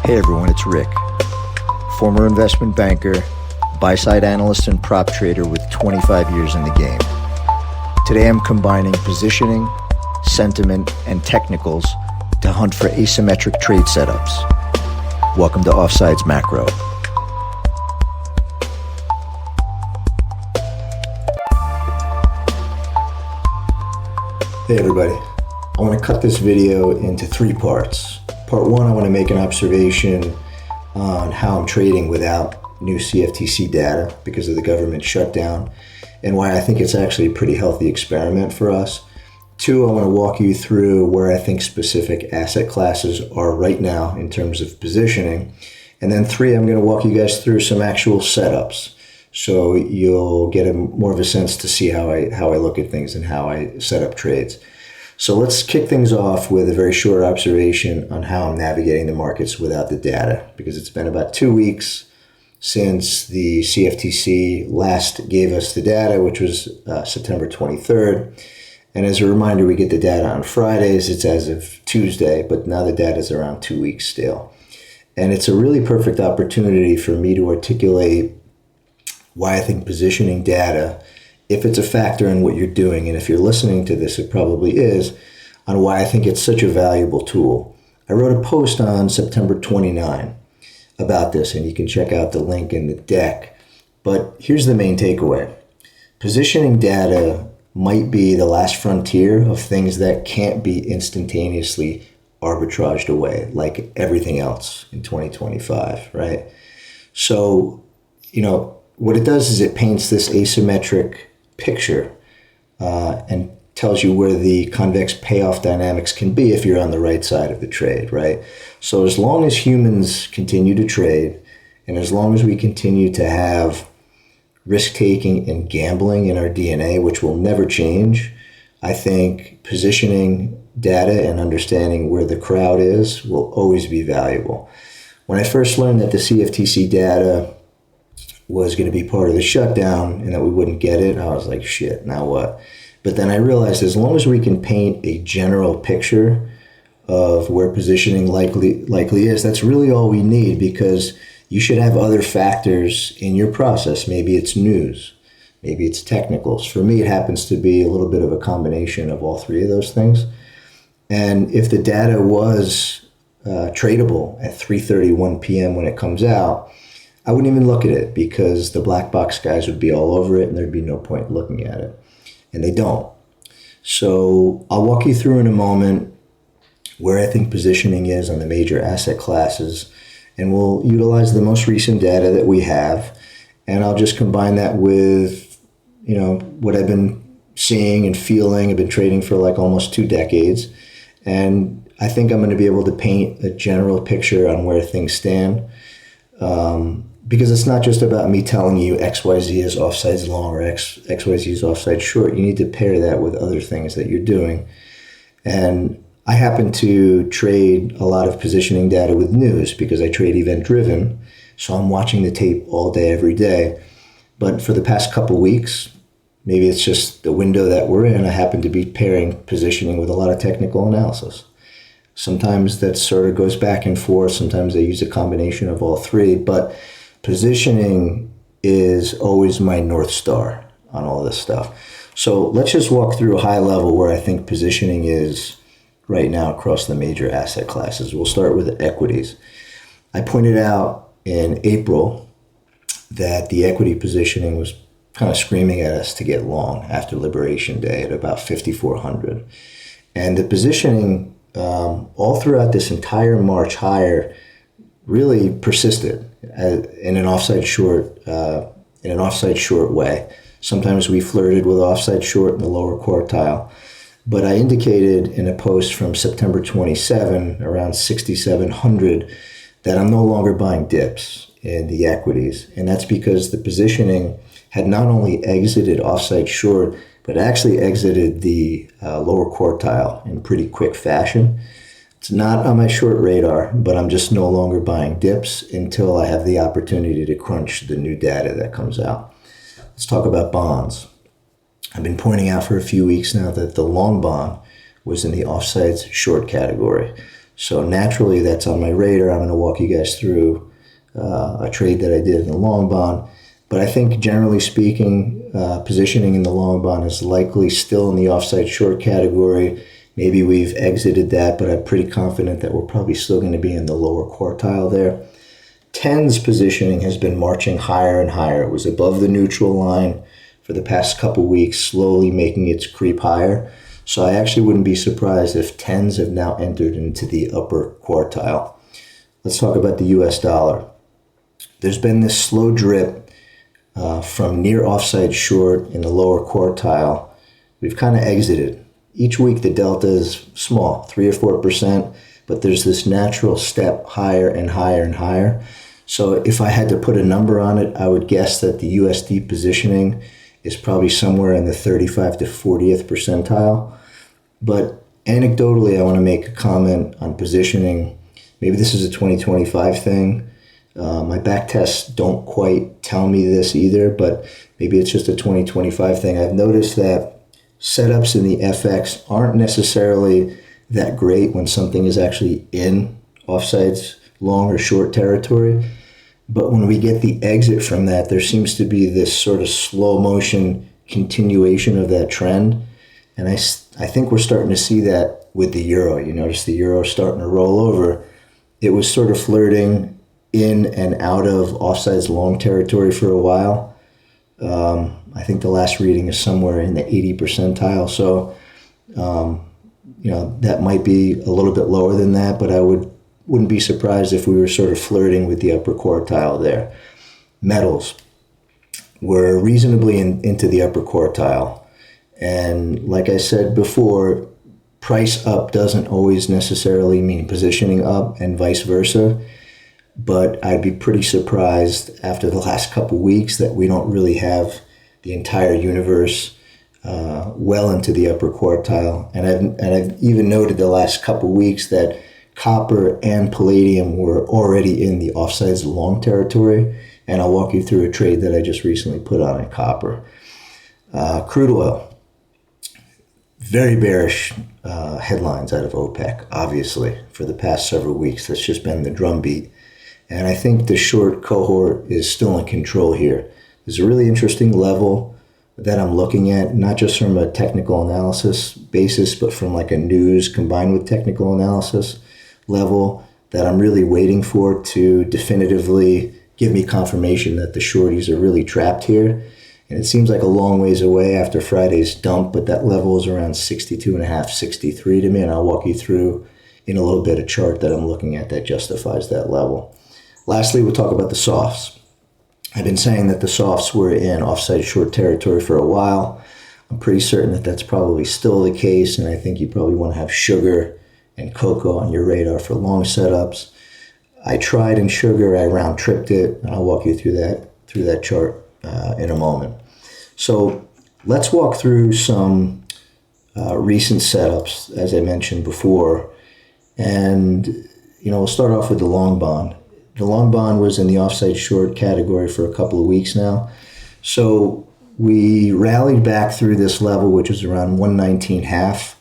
Hey everyone, it's Rick, former investment banker, buy-side analyst and prop trader with 25 years in the game. Today I'm combining positioning, sentiment, and technicals to hunt for asymmetric trade setups. Welcome to Offsides Macro. Hey everybody, I want to cut this video into three parts. Part one, I want to make an observation on how I'm trading without new CFTC data because of the government shutdown and why I think it's actually a pretty healthy experiment for us. Two, I want to walk you through where I think specific asset classes are right now in terms of positioning. And then three, I'm going to walk you guys through some actual setups so you'll get more of a sense to see how I look at things and how I set up trades. So let's kick things off with a very short observation on how I'm navigating the markets without the data, because it's been about 2 weeks since the CFTC last gave us the data, which was September 23rd. And as a reminder, we get the data on Fridays. It's as of Tuesday, but now the data is around 2 weeks still. And it's a really perfect opportunity for me to articulate why I think positioning data, if it's a factor in what you're doing, and if you're listening to this, it probably is, on why I think it's such a valuable tool. I wrote a post on September 29 about this, and you can check out the link in the deck. But here's the main takeaway. Positioning data might be the last frontier of things that can't be instantaneously arbitraged away, like everything else in 2025, right? So, what it does is it paints this asymmetric picture and tells you where the convex payoff dynamics can be if you're on the right side of the trade, right? So as long as humans continue to trade, and as long as we continue to have risk-taking and gambling in our DNA, which will never change, I think positioning data and understanding where the crowd is will always be valuable. When I first learned that the CFTC data was going to be part of the shutdown and that we wouldn't get it, I was like, shit, now what? But then I realized as long as we can paint a general picture of where positioning likely is, that's really all we need, because you should have other factors in your process. Maybe it's news, maybe it's technicals. For me, it happens to be a little bit of a combination of all three of those things. And if the data was tradable at 3:31 p.m. when it comes out, I wouldn't even look at it, because the black box guys would be all over it and there'd be no point looking at it. And they don't. So I'll walk you through in a moment where I think positioning is on the major asset classes, and we'll utilize the most recent data that we have. And I'll just combine that with, what I've been seeing and feeling. I've been trading for like almost 2 decades. And I think I'm going to be able to paint a general picture on where things stand. Because it's not just about me telling you XYZ is offsides long or XYZ is offside short. You need to pair that with other things that you're doing. And I happen to trade a lot of positioning data with news because I trade event driven. So I'm watching the tape all day, every day. But for the past couple weeks, maybe it's just the window that we're in, I happen to be pairing positioning with a lot of technical analysis. Sometimes that sort of goes back and forth. Sometimes I use a combination of all three, but positioning is always my North Star on all this stuff. So let's just walk through a high level where I think positioning is right now across the major asset classes. We'll start with equities. I pointed out in April that the equity positioning was kind of screaming at us to get long after Liberation Day at about 5,400. And the positioning all throughout this entire March higher really persisted in an offside short way. Sometimes we flirted with offside short in the lower quartile, but I indicated in a post from September 27, around 6,700, that I'm no longer buying dips in the equities, and that's because the positioning had not only exited offside short, but actually exited the lower quartile in pretty quick fashion. It's not on my short radar, but I'm just no longer buying dips until I have the opportunity to crunch the new data that comes out. Let's talk about bonds. I've been pointing out for a few weeks now that the long bond was in the offsides short category. So naturally, that's on my radar. I'm going to walk you guys through a trade that I did in the long bond. But I think generally speaking, positioning in the long bond is likely still in the offside short category. Maybe we've exited that, but I'm pretty confident that we're probably still going to be in the lower quartile there. 10's positioning has been marching higher and higher. It was above the neutral line for the past couple weeks, slowly making its creep higher. So I actually wouldn't be surprised if 10's have now entered into the upper quartile. Let's talk about the US dollar. There's been this slow drip from near offside short in the lower quartile. We've kind of exited. Each week the delta is small, 3 or 4%, but there's this natural step higher and higher and higher. So if I had to put a number on it, I would guess that the USD positioning is probably somewhere in the 35 to 40th percentile. But anecdotally, I want to make a comment on positioning. Maybe this is a 2025 thing. My back tests don't quite tell me this either, but maybe it's just a 2025 thing. I've noticed that setups in the FX aren't necessarily that great when something is actually in offsides long or short territory. But when we get the exit from that, there seems to be this sort of slow motion continuation of that trend. And I think we're starting to see that with the euro. You notice the euro starting to roll over. It was sort of flirting in and out of offsides long territory for a while. I think the last reading is somewhere in the 80 percentile. So, that might be a little bit lower than that, but I wouldn't be surprised if we were sort of flirting with the upper quartile there. Metals were reasonably into the upper quartile. And like I said before, price up doesn't always necessarily mean positioning up and vice versa. But I'd be pretty surprised after the last couple weeks that we don't really have the entire universe well into the upper quartile. And I've even noted the last couple weeks that copper and palladium were already in the offsides long territory. And I'll walk you through a trade that I just recently put on in copper. Crude oil. Very bearish headlines out of OPEC, obviously, for the past several weeks. That's just been the drumbeat. And I think the short cohort is still in control here. There's a really interesting level that I'm looking at, not just from a technical analysis basis, but from like a news combined with technical analysis level that I'm really waiting for to definitively give me confirmation that the shorties are really trapped here. And it seems like a long ways away after Friday's dump, but that level is around 62.5, 63 to me, and I'll walk you through in a little bit a chart that I'm looking at that justifies that level. Lastly, we'll talk about the softs. I've been saying that the softs were in offside short territory for a while. I'm pretty certain that that's probably still the case, and I think you probably want to have sugar and cocoa on your radar for long setups. I tried in sugar, I round tripped it, and I'll walk you through that chart in a moment. So let's walk through some recent setups, as I mentioned before, and we'll start off with the long bond. The long bond was in the offside short category for a couple of weeks now. So we rallied back through this level, which was around 119.5,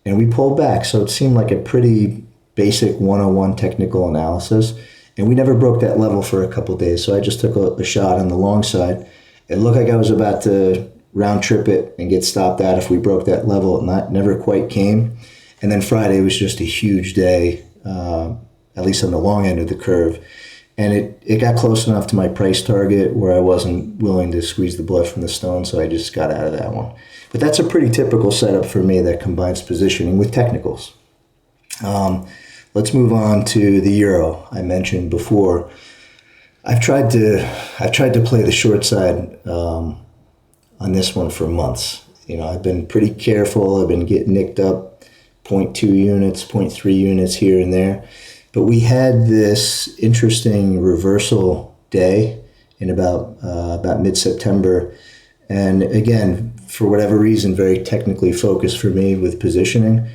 and we pulled back. So it seemed like a pretty basic 101 technical analysis. And we never broke that level for a couple of days. So I just took a shot on the long side. It looked like I was about to round trip it and get stopped out if we broke that level. It never quite came. And then Friday was just a huge day, at least on the long end of the curve. And it got close enough to my price target where I wasn't willing to squeeze the blood from the stone, so I just got out of that one. But that's a pretty typical setup for me that combines positioning with technicals. Let's move on to the euro. I mentioned before, I've tried to play the short side on this one for months. I've been pretty careful. I've been getting nicked up 0.2 units, 0.3 units here and there. But we had this interesting reversal day in about mid-September. And again, for whatever reason, very technically focused for me with positioning.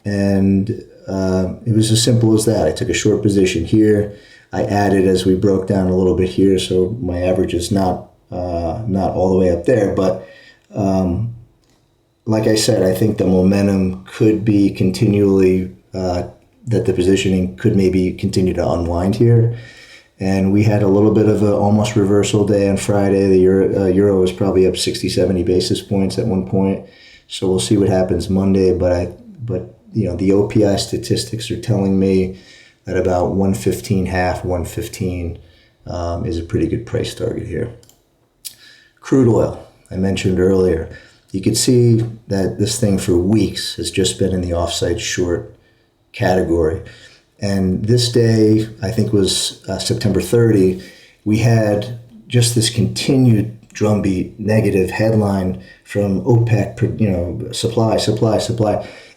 And it was as simple as that. I took a short position here. I added as we broke down a little bit here, so my average is not all the way up there. But like I said, I think the momentum could be continually that the positioning could maybe continue to unwind here. And we had a little bit of a almost reversal day on Friday. The euro was probably up 60, 70 basis points at one point. So we'll see what happens Monday. But the OPI statistics are telling me that about 115.5, 115 is a pretty good price target here. Crude oil, I mentioned earlier. You could see that this thing for weeks has just been in the offside short category. And this day, I think was September 30, we had just this continued drumbeat negative headline from OPEC, supply.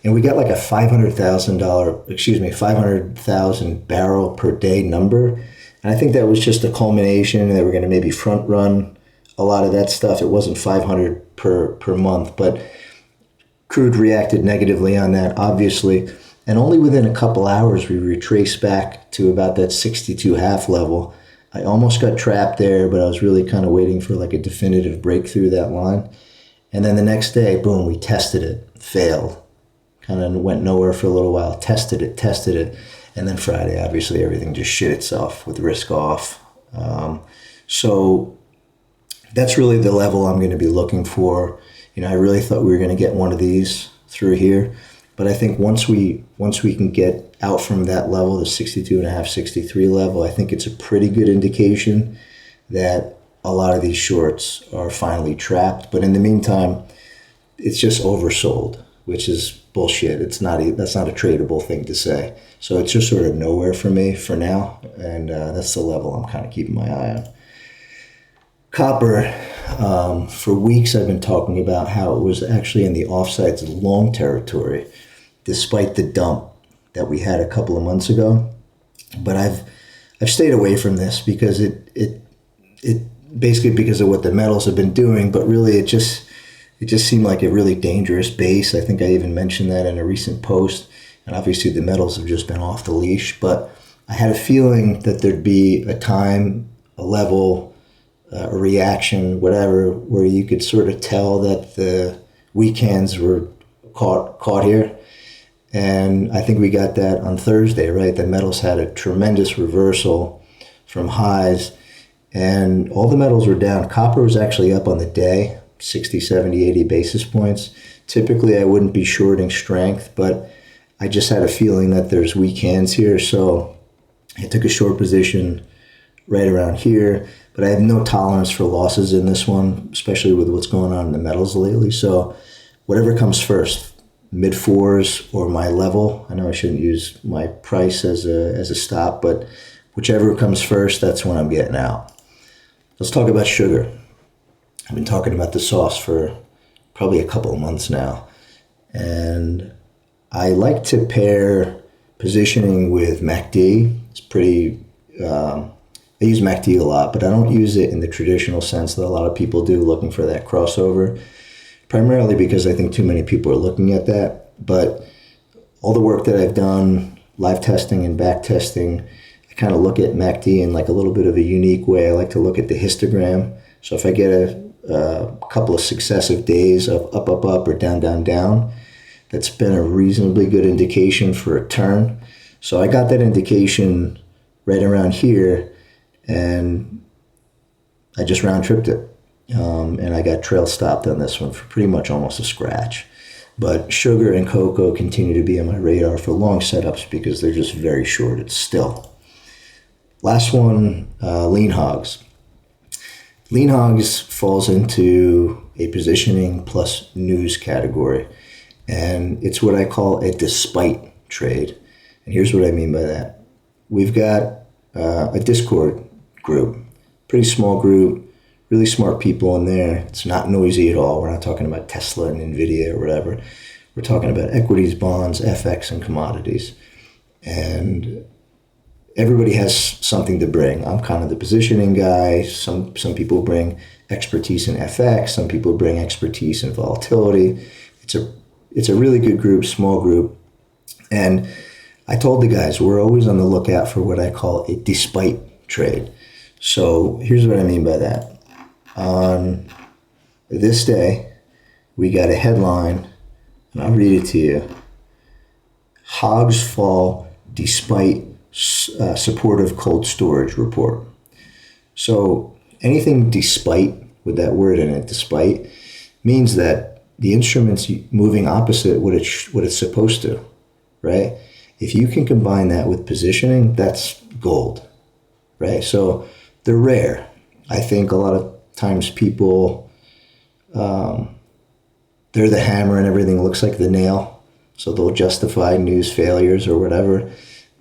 And we got like a $500,000 barrel per day number. And I think that was just a culmination. They were going to maybe front run a lot of that stuff. It wasn't 500 per month, but crude reacted negatively on that, obviously. And only within a couple hours, we retraced back to about that 62.5 level. I almost got trapped there, but I was really kind of waiting for like a definitive breakthrough that line. And then the next day, boom, we tested it, failed. Kind of went nowhere for a little while, tested it. And then Friday, obviously, everything just shit itself with risk off. So that's really the level I'm going to be looking for. I really thought we were going to get one of these through here. But I think once we can get out from that level, the 62.5, 63 level, I think it's a pretty good indication that a lot of these shorts are finally trapped. But in the meantime, it's just oversold, which is bullshit. That's not a tradable thing to say. So it's just sort of nowhere for me for now, and that's the level I'm kind of keeping my eye on. Copper, for weeks I've been talking about how it was actually in the offsides long territory, despite the dump that we had a couple of months ago. But I've stayed away from this because it basically because of what the metals have been doing, but really it just seemed like a really dangerous base. I think I even mentioned that in a recent post, and obviously the metals have just been off the leash, but I had a feeling that there'd be a time, a level, a reaction, whatever, where you could sort of tell that the weak hands were caught here. And I think we got that on Thursday, right? The metals had a tremendous reversal from highs, and all the metals were down. Copper was actually up on the day, 60, 70, 80 basis points. Typically, I wouldn't be shorting strength, but I just had a feeling that there's weak hands here, so I took a short position right around here. But I have no tolerance for losses in this one, especially with what's going on in the metals lately. So whatever comes first, mid-fours or my level. I know I shouldn't use my price as a stop, but whichever comes first, that's when I'm getting out. Let's talk about sugar. I've been talking about the sauce for probably a couple of months now. And I like to pair positioning with MACD. It's pretty... I use MACD a lot, but I don't use it in the traditional sense that a lot of people do, looking for that crossover, primarily because I think too many people are looking at that. But all the work that I've done, live testing and back testing, I kind of look at MACD in like a little bit of a unique way. I like to look at the histogram. So if I get a couple of successive days of up, or down, that's been a reasonably good indication for a turn. So I got that indication right around here, and I just round tripped it. And I got trail stopped on this one for pretty much almost a scratch. But sugar and cocoa continue to be on my radar for long setups because they're just very shorted still. Last one, lean hogs. Lean hogs falls into a positioning plus news category. And it's what I call a despite trade. And here's what I mean by that. We've got a Discord group, pretty small group, really smart people in there. It's not noisy at all. We're not talking about Tesla and NVIDIA or whatever. We're talking about equities, bonds, FX, and commodities. And everybody has something to bring. I'm kind of the positioning guy. Some people bring expertise in FX. Some people bring expertise in volatility. It's a really good group, small group. And I told the guys, we're always on the lookout for what I call a despite trade. So here's what I mean by that. On this day, we got a headline, and I'll read it to you. Hogs fall despite supportive cold storage report. So anything despite, with that word in it, despite, means that the instrument's moving opposite what it's supposed to, right? If you can combine that with positioning, that's gold, right? So they're rare. I think a lot of times people, they're the hammer and everything looks like the nail. So they'll justify news failures or whatever.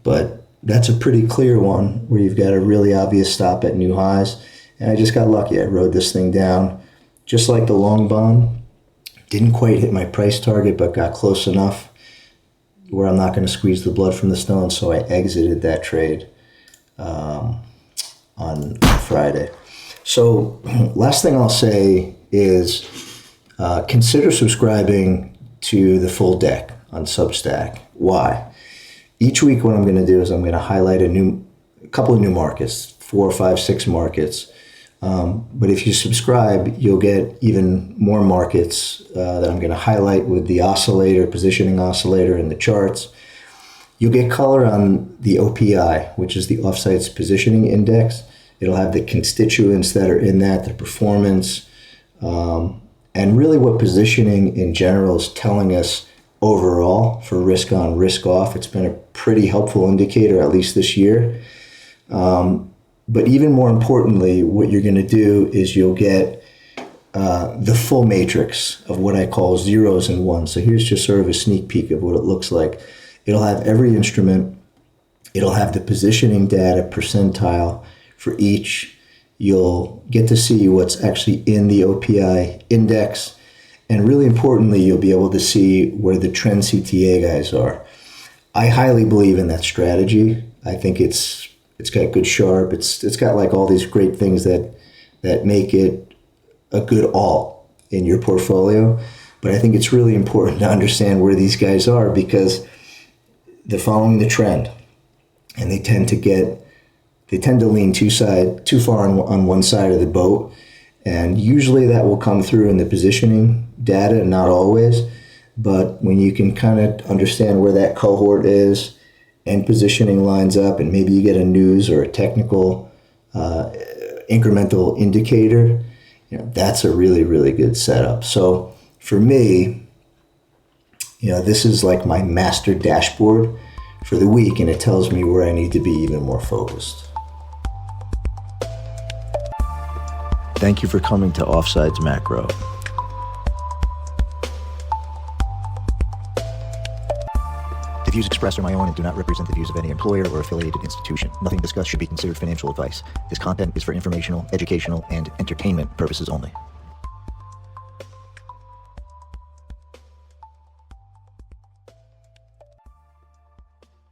But that's a pretty clear one where you've got a really obvious stop at new highs. And I just got lucky. I rode this thing down just like the long bond. Didn't quite hit my price target, but got close enough where I'm not going to squeeze the blood from the stone. So I exited that trade on Friday. So last thing I'll say is consider subscribing to the full deck on Substack. Why? Each week what I'm going to do is I'm going to highlight a couple of new markets, 4, 5, 6 markets. But if you subscribe, you'll get even more markets that I'm going to highlight with the oscillator, positioning oscillator, and the charts. You'll get color on the OPI, which is the Offsides Positioning Index. It'll have the constituents that are in that, the performance, and really what positioning in general is telling us overall for risk on, risk off. It's been a pretty helpful indicator, at least this year. But even more importantly, what you're going to do is you'll get the full matrix of what I call zeros and ones. So here's just sort of a sneak peek of what it looks like. It'll have every instrument. It'll have the positioning data percentile for each. You'll get to see what's actually in the OPI index. And really importantly, you'll be able to see where the trend CTA guys are. I highly believe in that strategy. I think it's got good sharp. It's got like all these great things that make it a good alt in your portfolio. But I think it's really important to understand where these guys are because they're following the trend, and they tend to lean too far on one side of the boat, and usually that will come through in the positioning data, not always. But when you can kind of understand where that cohort is and positioning lines up, and maybe you get a news or a technical incremental indicator, that's a really, really good setup. So for me, this is like my master dashboard for the week, and it tells me where I need to be even more focused. Thank you for coming to Offsides Macro. The views expressed are my own and do not represent the views of any employer or affiliated institution. Nothing discussed should be considered financial advice. This content is for informational, educational, and entertainment purposes only.